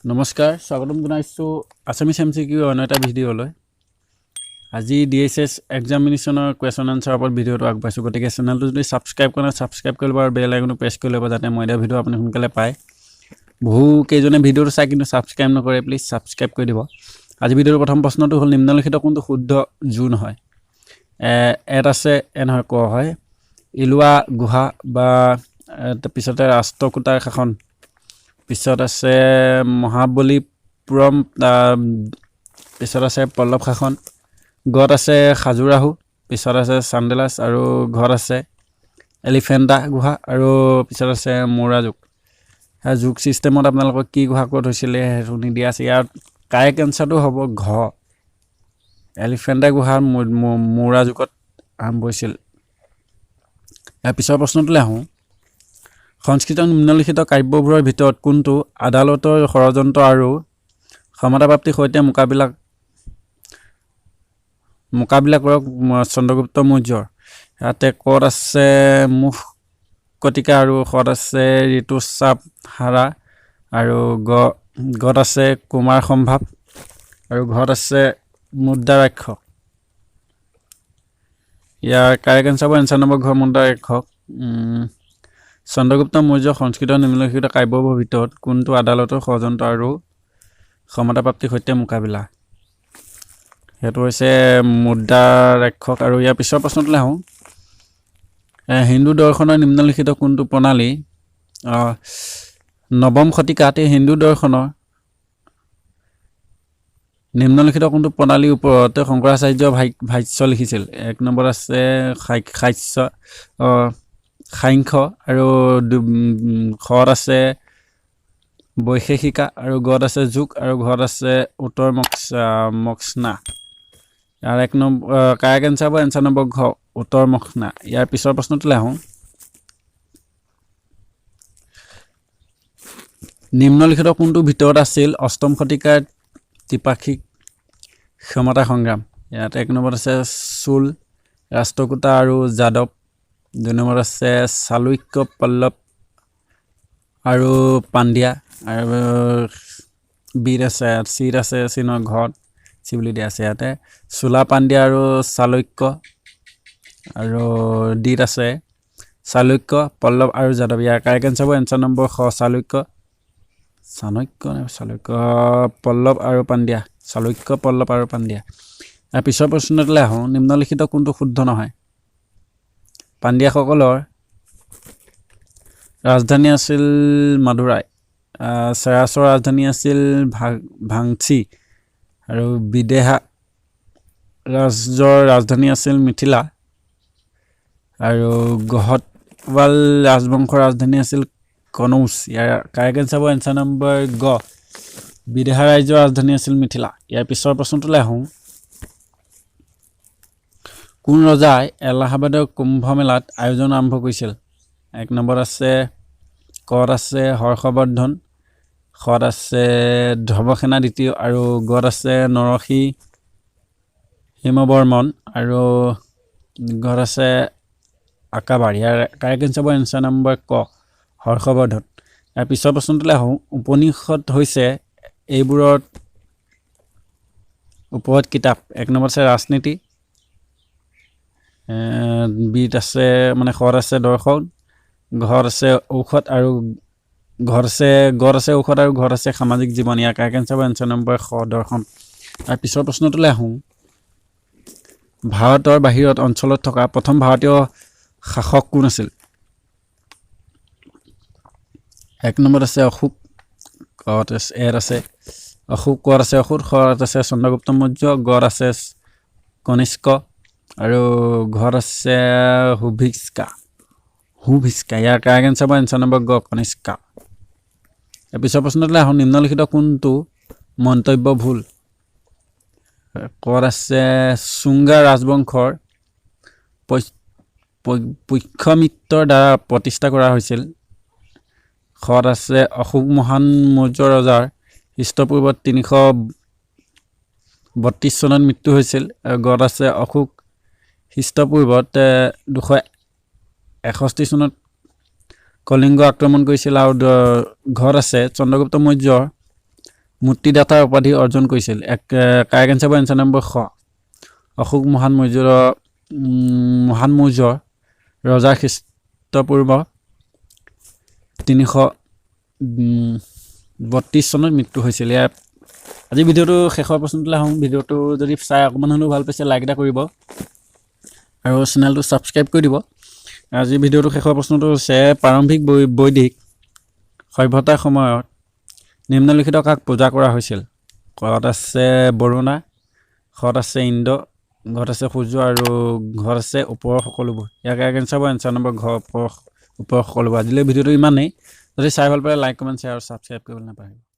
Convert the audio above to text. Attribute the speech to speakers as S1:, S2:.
S1: নমস্কাৰ স্বাগতম জনাইছো আছামিজ এমচিকিউ অন্য এটা ভিডিঅ'লৈ আজি DHS এক্সামিনেশ্যনৰ কোৱেশ্যন আনসাৰ ওপৰত ভিডিঅ'টো আগবাঢ়িছো গতিকে চেনেলটো যদি সাবস্ক্ৰাইব কৰা সাবস্ক্ৰাইব কৰিব আৰু বেল আইকনটো প্ৰেছ কৰি ল'ব যাতে মই এটা ভিডিঅ' আপুনি সোনকালে পায় বহু কেইজনে ভিডিঅ'টো চাই কিন্তু সাবস্ক্ৰাইব নকৰে প্লিজ সাবস্ক্ৰাইব কৰি দিব আজি ভিডিঅ'ৰ প্ৰথম প্ৰশ্নটো হ'ল নিম্নলিখিত কোনটো শুদ্ধ জোন হয় এত আছে নহয় ক হয় ইলুৱা গুহা বা পিছতে ৰাষ্ট্ৰকূটাৰ শাসন পিছত আছে মহাবলীপুৰম পিছত আছে পল্লৱ শাসন গত আছে খাজুৰাহু পিছত আছে চান্দেলাছ আৰু ঘৰত আছে এলিফেণ্টা গুহা আৰু পিছত আছে মোৰা যুগ যুগ সিস্টেমত আপোনালোকক কি গুহা ক'ত হৈছিলে সেইটো নিদিয়া আছে ইয়াৰ কাৰেক্ট এনসাৰটো হ'ব ঘ এলিফেণ্টা গুহাৰ মোৰা যুগত আৰম্ভ হৈছিল ইয়াৰ পিছৰ প্ৰশ্নটোলৈ আহোঁ সংস্কৃত নিম্নলিখিত কাব্যবোৰৰ ভিতৰত কোনটো আদালতৰ ষড়যন্ত্ৰ আৰু ক্ষমতাপ্ৰাপ্তিৰ সৈতে মোকাবিলা কৰক চন্দ্ৰগুপ্ত মৌৰ্যৰ ইয়াতে ক'ত আছে মুখ কটিকা আৰু খত আছে ঋতুচাপ হাৰা আৰু গত আছে কুমাৰ সম্ভাৱ আৰু ঘৰত আছে মুদ্ৰাৰাক্ষ ইয়াৰ কাৰেক্ট এনসাৰ হ'ব এনসাৰ নম্বৰ ঘ মুদ্ৰাৰাক্ষ চন্দ্ৰগুপ্ত মৌৰ্য সংস্কৃত নিম্নলিখিত কাব্যবোৰৰ ভিতৰত কোনটো আদালতৰ ষড়যন্ত্ৰ আৰু ক্ষমতাপ্ৰাপ্তিৰ সৈতে মোকাবিলা সেইটো হৈছে মুদ্ৰাৰাক্ষক আৰু ইয়াৰ পিছৰ প্ৰশ্নটোলৈ আহোঁ হিন্দু দৰ্শনৰ নিম্নলিখিত কোনটো প্ৰণালী নৱম শতিকাত হিন্দু দৰ্শনৰ নিম্নলিখিত কোনটো প্ৰণালীৰ ওপৰত শংকৰাচাৰ্য ভাষ্য লিখিছিল এক নম্বৰ আছে সাংখ্য আৰু ঘৰত আছে বৈশেষিকা আৰু গত আছে যুগ আৰু ঘৰত আছে উত্তৰ মক্সনা ইয়াৰ এক নম্বৰ কাৰেক্ট এনসাৰ হ'ব এনসাৰ নম্বৰ ঘ উত্তৰ মক্সনা ইয়াৰ পিছৰ প্ৰশ্নটোলৈ আহোঁ নিম্নলিখিত কোনটো ভিতৰত আছিল অষ্টম শতিকাৰ ত্ৰিপাক্ষিক ক্ষমতা সংগ্ৰাম ইয়াত এক নম্বৰত আছে চোল ৰাষ্ট্ৰকূটা আৰু যাদৱ দুই নম্বৰ আছে চালুক্য পল্লৱ আৰু পাণ্ডিয়া আৰু বিত আছে চিত আছে চীনৰ ঘৰত চি বুলি দিয়া আছে ইয়াতে চোলা পাণ্ডিয়া আৰু চালুক্য আৰু ডিত আছে চালুক্য পল্লৱ আৰু যাদৱ ইয়াৰ কাৰেক্ট এনসাৰ হ'ব এনসাৰ নম্বৰ খ চালুক্য পল্লৱ আৰু পাণ্ডিয়া চালুক্য পল্লৱ আৰু পাণ্ডিয়া ইয়াৰ পিছৰ প্ৰশ্নটোলৈ আহোঁ নিম্নলিখিত কোনটো শুদ্ধ নহয় পাণ্ডিয়াসকলৰ ৰাজধানী আছিল মাদুৰাই চেৰাচৰ ৰাজধানী আছিল ভাংচি আৰু বিদেহা ৰাজ্যৰ ৰাজধানী আছিল মিথিলা আৰু গহতৱাল ৰাজবংশৰ ৰাজধানী আছিল কনৌজ ইয়াৰ কাৰেক্ট এনসাৰ হ'ব এনসাৰ নম্বৰ গ বিদেহা ৰাজ্যৰ ৰাজধানী আছিল মিথিলা ইয়াৰ পিছৰ প্ৰশ্নটোলৈ আহোঁ কোন ৰজাই এলাহাবাদৰ কুম্ভ মেলাত আয়োজন আৰম্ভ কৰিছিল এক নম্বৰ আছে কত আছে হৰ্ষবৰ্ধন খত আছে ধ্ৰুৱসেনা দ্বিতীয় আৰু গত আছে নৰসী হিমবৰ্মন আৰু ঘৰত আছে আকাবাৰ ইয়াৰ কাৰেক্ট এনসাৰ হ'ব এনসাৰ নম্বৰ ক হৰ্ষবৰ্ধন ইয়াৰ পিছৰ প্ৰশ্নটোলৈ আহোঁ উপনিষদ হৈছে এইবোৰৰ ওপৰত কিতাপ এক নম্বৰ আছে ৰাজনীতি বিত আছে মানে খত আছে দৰ্শন ঘৰত আছে ঔষধ আৰু গত আছে ঔষধ আৰু ঘৰত আছে সামাজিক জীৱন ইয়াৰ কাৰেক্ট এনসাৰ হ'ব এনসাৰ নম্বৰ খ দৰ্শন তাৰ পিছৰ প্ৰশ্নটোলৈ আহোঁ ভাৰতৰ বাহিৰত অঞ্চলত থকা প্ৰথম ভাৰতীয় শাসক কোন আছিল এক নম্বৰত আছে অশোক ঘৰত আছে অশোক ক'ত আছে অশোক ঘৰত আছে চন্দ্ৰগুপ্ত মৌৰ্য গড় আছে কনিষ্ক আৰু ঘৰত আছে হুভিস্কা ইয়াৰ কাৰেক্ট এনসাৰ হ'ব এনসাৰ নম্বৰ গ কনিষ্কা ইয়াৰ পিছৰ প্ৰশ্নটোলৈ আহোঁ নিম্নলিখিত কোনটো মন্তব্য ভুল ক'ত আছে চুংগা ৰাজবংশৰ পুষ্যমিত্ৰৰ দ্বাৰা প্ৰতিষ্ঠা কৰা হৈছিল খত আছে অশোক মহান মৌৰ্য ৰজাৰ খ্ৰীষ্টপূৰ্বত 332 চনত মৃত্যু হৈছিল গত আছে অশোক খ্ৰীষ্টপূৰ্বত 261 চনত কলিংগ আক্ৰমণ কৰিছিল আৰু ঘৰত আছে চন্দ্ৰগুপ্ত মৌৰ্যৰ মূৰ্তিদাতা উপাধি অৰ্জন কৰিছিল কাৰেক্ট এনচাৰ এনচাৰ নম্বৰ খ অশোক মহান মৌৰ্যৰ ৰজা খ্ৰীষ্টপূৰ্ব 332 চনত মৃত্যু হৈছিল ইয়াত আজি ভিডিঅ'টো শেষৰ প্ৰশ্নটোলৈ আহোঁ ভিডিঅ'টো যদি চাই অকণমান হ'লেও ভাল পাইছে লাইক এটা কৰিব আৰু চেনেলটো ছাবস্ক্ৰাইব কৰি দিব আজি ভিডিঅ'টো শেষৰ প্ৰশ্নটো হৈছে প্ৰাৰম্ভিক বৈদিক সভ্যতাৰ সময়ত নিম্নলিখিত কাক পূজা কৰা হৈছিল ঘৰত আছে বৰুণা ঘৰত আছে ইন্দ্ৰ ঘৰত আছে সূৰ্য আৰু ঘৰত আছে ওপৰৰ সকলোবোৰ ইয়াৰ কাৰেক্ট এনচাৰ হ'ব এনচাৰ নম্বৰ ঘৰ ওপৰৰ সকলোবোৰ আজিলৈ ভিডিঅ'টো ইমানেই যদি চাই ভাল পালে লাইক কমেণ্ট শ্বেয়াৰ আৰু ছাবস্ক্ৰাইব কৰিবলৈ নাপাহৰিব